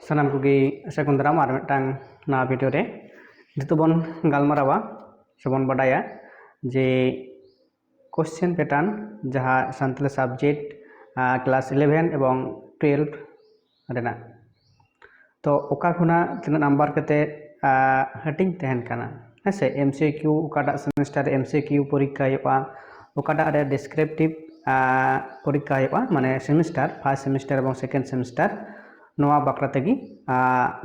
सानाम कोगी सागुन दाराम are मिदटां ना video रे नितो बन गालमारावा सबन बाडाया जे क्वेश्चन पैटर्न जहाँ सानताली सब्जेक्ट क्लास 11 एवं 12 रेना तो ओका खुना तना नंबर कते हटिंग तहन काना हेसे एमसीक्यू ओकाटा सेमेस्टर एमसीक्यू परीक्षा हुआ ओकाटा रे डिस्क्रिप्टिव परीक्षा हुआ माने सेमेस्टर फर्स्ट सेमेस्टर एवं सेकेंड सेमेस्टर नोआ बाकरा तेगी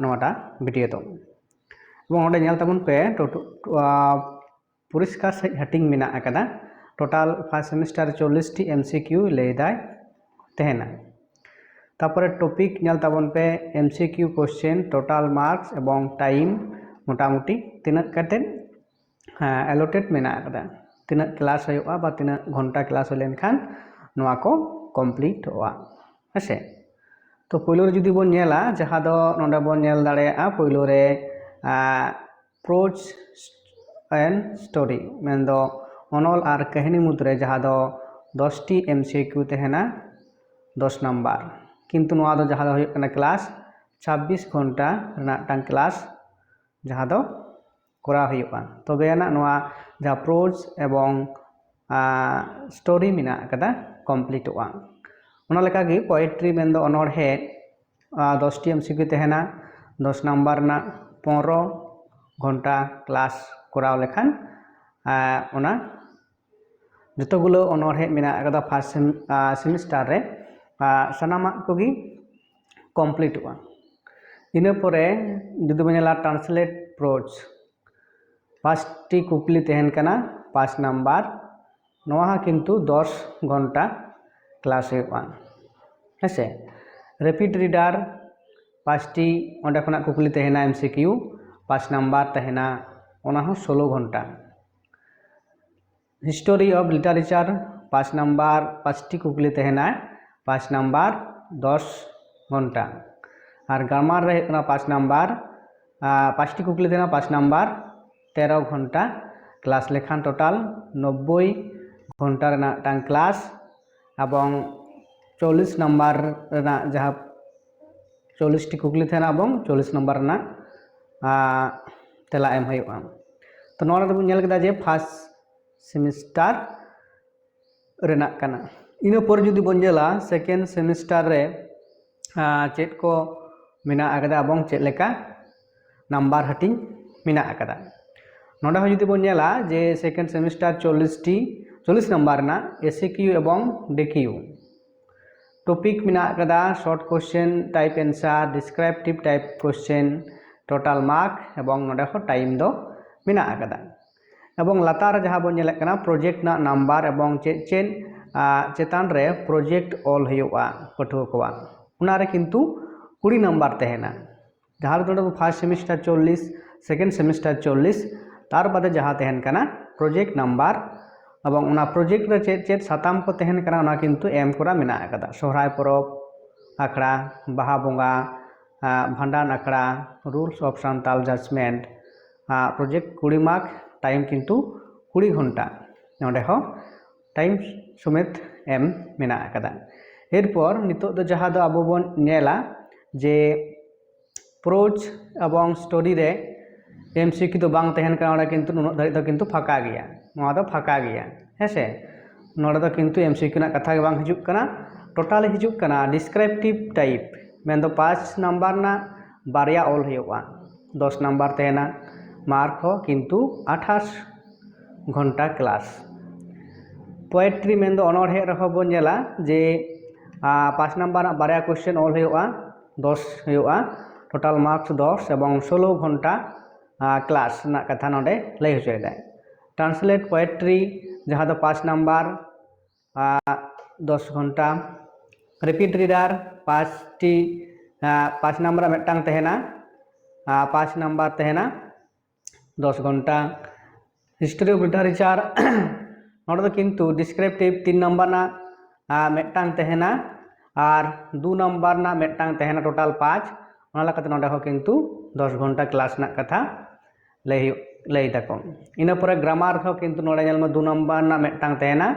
नोआटा भिडियो तो एवं ओंडे नेल ताबुन पे परिष्कार से हटिंग मेना अकदा टोटाल फर्स्ट सेमेस्टर 40 टी एमसीक्यू लेदाय तहना तारपरे टॉपिक नेल ताबुन पे एमसीक्यू क्वेश्चन टोटाल मार्क्स एवं टाइम मोटामुटी तीना कते एलोटेड मेना अकदा तीना क्लास होगा बा तीना घंटा क्लास हो लेनखान नोआ को कंप्लीट होगा हेसे तो पहिलो जुदी बन नेला जहाँ दो नोंडे बन नेल दाड़ेया पहिलो रे प्रोज एंड स्टोरी मेन दो अनल आर कहानी मुद्रे जहाँ दो 10 टी एमसीक्यू तहना 10 नंबर किंतु नोआ दो जहाँ दो होय कना क्लास 26 घंटा रना टांग क्लास जहाँ दो करा हुआ तबेना नोआ जहाँ प्रोज एवं स्टोरी मेना कदा कंप्लीट होगा उना लेका गे पोएट्री मेन दो अनोढ़े 10 टी एमसीक्यू तहना 10 नंबर ना 15 घंटा क्लास कराव लेखान उना जतगुलो अनोढ़े मेना कदा फर्स्ट सेमेस्टर रे सनामा कोगी कंप्लीट होगा इना परे जुदी बनेला ट्रांसलेट प्रोज 5 टी कुकली तहन कना 5 नंबर नोआ किंतु 10 घंटा क्लास हुआ हेसे रैपिड रीडर 5 टी ओंडे खना कुकली तहना एमसीक्यू 5 नंबर तहना ओना हो 16 घंटा हिस्टोरी ऑफ लिटरेचर 5 नंबर 5 टी कुकली तहना 5 नंबर 10 घंटा और ग्रामार रे 5 नंबर 5 टी कुकली तहना 5 नंबर 13 घंटा क्लास लेखान टोटाल 90 घंटा रेना टांग क्लास एवं 40 नंबर रेना जहाँ 40 टी कुकली तहना एवं 40 नंबर रेना तेला एम हुआ तो नोड़ा दबो नेल केदा जे फर्स्ट सेमेस्टर रेना कना इना पर जुदी बन नेला सेकेंड सेमेस्टर रे चेक को मेना अकदा एवं चेक लेका नंबर हटिंग मेना अकदा नोड़ा हो जुदी बन नेला जे सेकेंड सेमेस्टर 40 नंबर ना एसीक्यू एवं डीक्यू टॉपिक मेना कदा short question type answer descriptive type question total mark एवं नोडे हो टाइम दो मेना कदा एवं लातार जहाँ बन नेले कना प्रोजेक्ट ना नंबर एवं चेन चेतान रे प्रोजेक्ट ऑल हुआ पठुआ कोआ उना रे किंतु 20 नंबर तहना जहाँ दो फर्स्ट सेमेस्टर 40 सेकेंड सेमेस्टर 40 तार बादे जहाँ तहन कना प्रोजेक्ट नंबर एवं उना प्रोजेक्ट रे चेत चेत साताम को तहन कना उना किंतु एम कोरा मेना कदा सोहराय परब आखड़ा बाहा बोंगा भांडान आखड़ा rules of Santal judgement project 20 mark time किंतु 20 घंटा नोडे हो टाइम समेत एम मेना कदा एरपर नितो दो जहाँ दो आबो बन नेला जे प्रोज एवं स्टोरी रे एमसीक्यू तो बांग तहन कना किंतु नुन धारी दो किंतु फाका गया नोआ दो फाका गया हेसे नोडे दो किंतु एमसीक्यू ना कथा बांग हिजुक कना टोटाल हिजुक कना डिस्क्रिप्टिव टाइप मेन दो 5 नंबर ना बारिया ऑल हुआ 10 नंबर तहना मार्क हो किंतु 28 घंटा क्लास पोएट्री मेन दो अनोढ़े रहो बन नेला जे 5 नंबर बारिया क्वेश्चन ऑल हुआ 10 हुआ टोटाल मार्क्स 10 एवं 16 घंटा क्लास ना कथा नोडे लय होचेदा ट्रांसलेट पोएट्री जहाँ दो 5 नंबर 10 घंटा रिपीट रीडर 5 नंबर मेटांग तहना 5 नंबर तहना 10 घंटा हिस्ट्री ऑफ लिटरेचर नोडे दो किंतु डिस्क्रिप्टिव 3 नंबर ना मेटांग तहना और 2 नंबर ना मेटांग तहना टोटाल 5 ओना लकाते नोडे हो किंतु 10 घंटा क्लास ना कथा लय तको इना परे ग्रामार हो किंतु नोडे नेल में 2 नंबर ना मेटांग तहना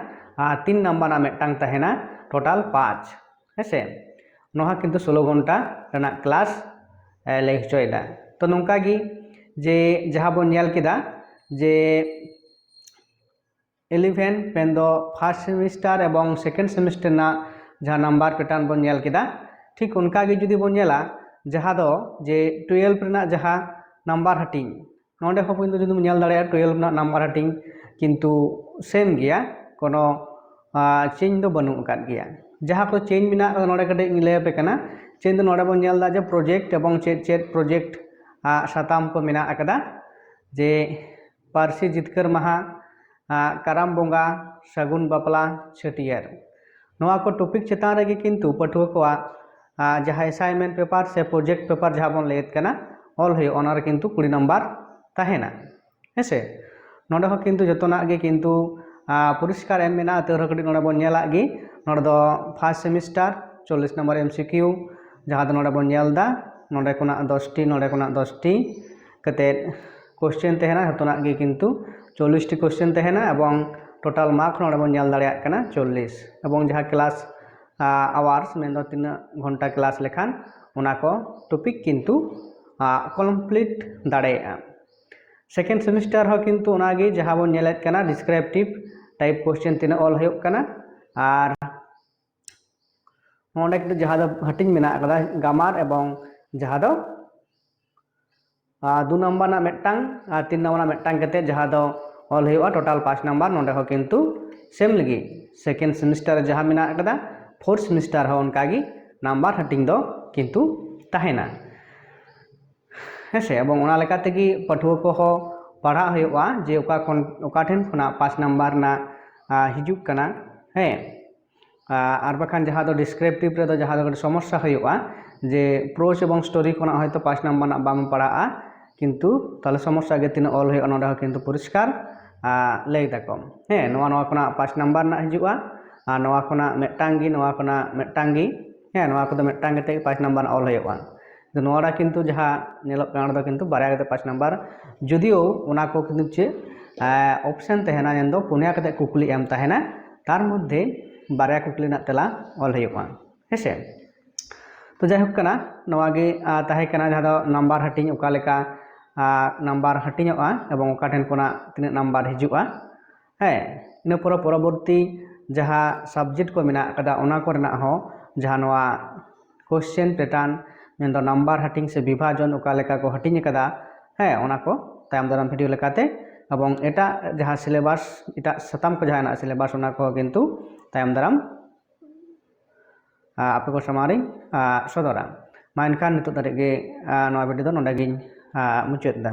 3 नंबर ना मेटांग तहना टोटाल 5 हेसे नोहा किंतु 16 घंटा रेना क्लास ᱞᱟᱹᱭ ᱦᱚᱪᱚᱭᱮᱫᱟ ᱛᱚ ᱱᱚᱝᱠᱟ ᱜᱮ ᱡᱮ ᱡᱟᱦᱟᱸ ᱵᱚᱱ ᱧᱮᱞ ᱠᱮᱫᱟ ᱡᱮ 11 ᱯᱮᱱ ᱫᱚ ফার্স্ট সেমিস্টার এবং সেকেন্ড সেমিস্টার না जहाँ नम्बर पैटर्न बन नेल केदा ठीक उनका गे जुदी बन नेला जहाँ दो जे 12 रेना जहाँ नम्बर हटिंग नोंडे हो किन्तु जुदी नेल दाड़े 12 ना नम्बर हटिंग किन्तु सेम गया कोनो चेंज दो बनू अकाद गया जहाँ को चेंज मिना नोंडे कटे लैपे कना चेंज दो नोंडे बन नेल दा जे प्रोजेक्ट एवं चेत प्रोजेक्ट साताम को मिना अकादा जे पारसी जितकर महा काराम बोंगा सगुन बापला छटियर नोआ को टॉपिक चेतान रेगे किन्तु पठुआ को जहाँ असाइनमेंट पेपर से प्रोजेक्ट पेपर जहाँ बन लेत कना ऑल है ओनर किन्तु 20 नम्बर तहेना हेसे नोडे हो किन्तु जतोना गे किन्तु परिष्कार एम मेना तेर कटी नोडे बन नेला गे नोडे दो फर्स्ट सेमिस्टर 40 नम्बर एमसीक्यू जहाँ दो नोडे बन नेलदा नोडे कोना 10 टी नोडे कोना 10 टी कते क्वेश्चन तहेना जतोना गे किन्तु 40 टी क्वेश्चन तहेना एवं टोटाल मार्क नोडे बन नेल दाड़ेया कना 40 एवं जहाँ क्लास आवार्स मेन दो 3 घंटा क्लास लेखान उना को टॉपिक किन्तु कम्प्लीट दाड़ेया सेकेंड सेमिस्टर हो किन्तु उनागे जहाँ बन नेलेत कना डिस्क्रिप्टिव टाइप क्वेश्चन तीन ऑल होय कना आर नोडे किन्तु जहाँ दो हटिंग मेना कदा गामार एवं जहाँ दो 2 नम्बर ना मेटांग 3 नम्बर ना मेटांग कते जहाँ दो ऑल होगा टोटाल 5 नम्बर नोडे हो किन्तु सेम लगी सेकेंड सेमिस्टर जहाँ मेना कदा फोर्थ सेमिस्टर हो उनकागी नम्बर हटिंग दो किन्तु तहेना हेसे एवं ओना लेका तेगी पठुआ को हो पढ़ा होगा जे ओका ठेन खुना 5 नम्बर ना हिजुक कना हे आर बाखान जहाँ दो डिस्क्रिप्टिव रे दो जहाँ दो समस्या होगा जे प्रोज एवं स्टोरी खुना होयतो 5 नम्बर ना बाम पढ़ा किन्तु ताले समस्या गे तीन ऑल होगा नोडे हो किन्तु परिष्कार लय दाको हे नोआ नोआ खुना 5 नम्बर ना हिजुआ नोआ खुना मेटांगी नोआ खुना मेटांगी हे नोआ को मेटांग कते 5 नम्बर ऑल होगा नोड़ा किन्तु जहाँ नेलोग काना दो किन्तु बारया कते 5 नम्बर जुदियो उना को किन्तु चे ऑप्शन तहेना जेन दो पुनिया कते कुकली एम तहेना तार मध्य बारया कुकली ना तेला ऑल होगा हेसे तो जायहोक कना नोआ गे ताहे कना जहाँ दो नम्बर हटिंग ओका लेका नम्बर हटिंगोगा एवं ओका ठेन कोना तीन नम्बर हिजुआ हे इन परवर्ती जहाँ सब्जेक्ट को मेना कदा ओना को रेना हो जहाँ नोआ क्वेश्चन पैटर्न मेन दो नम्बर हटिंग से विभाजन ओका लेका को हटिंग कदा हे ओना को तायम दाराम वीडियो लेकाते एवं एटा जहाँ सिलेबास एटा सताम को जहाँ सिलेबास ओना को किन्तु तायम दाराम आपे को समारी सदरा मा एनखान नितो दारे गे नोआ वीडियो दो नोडे गिन मुचाद दा।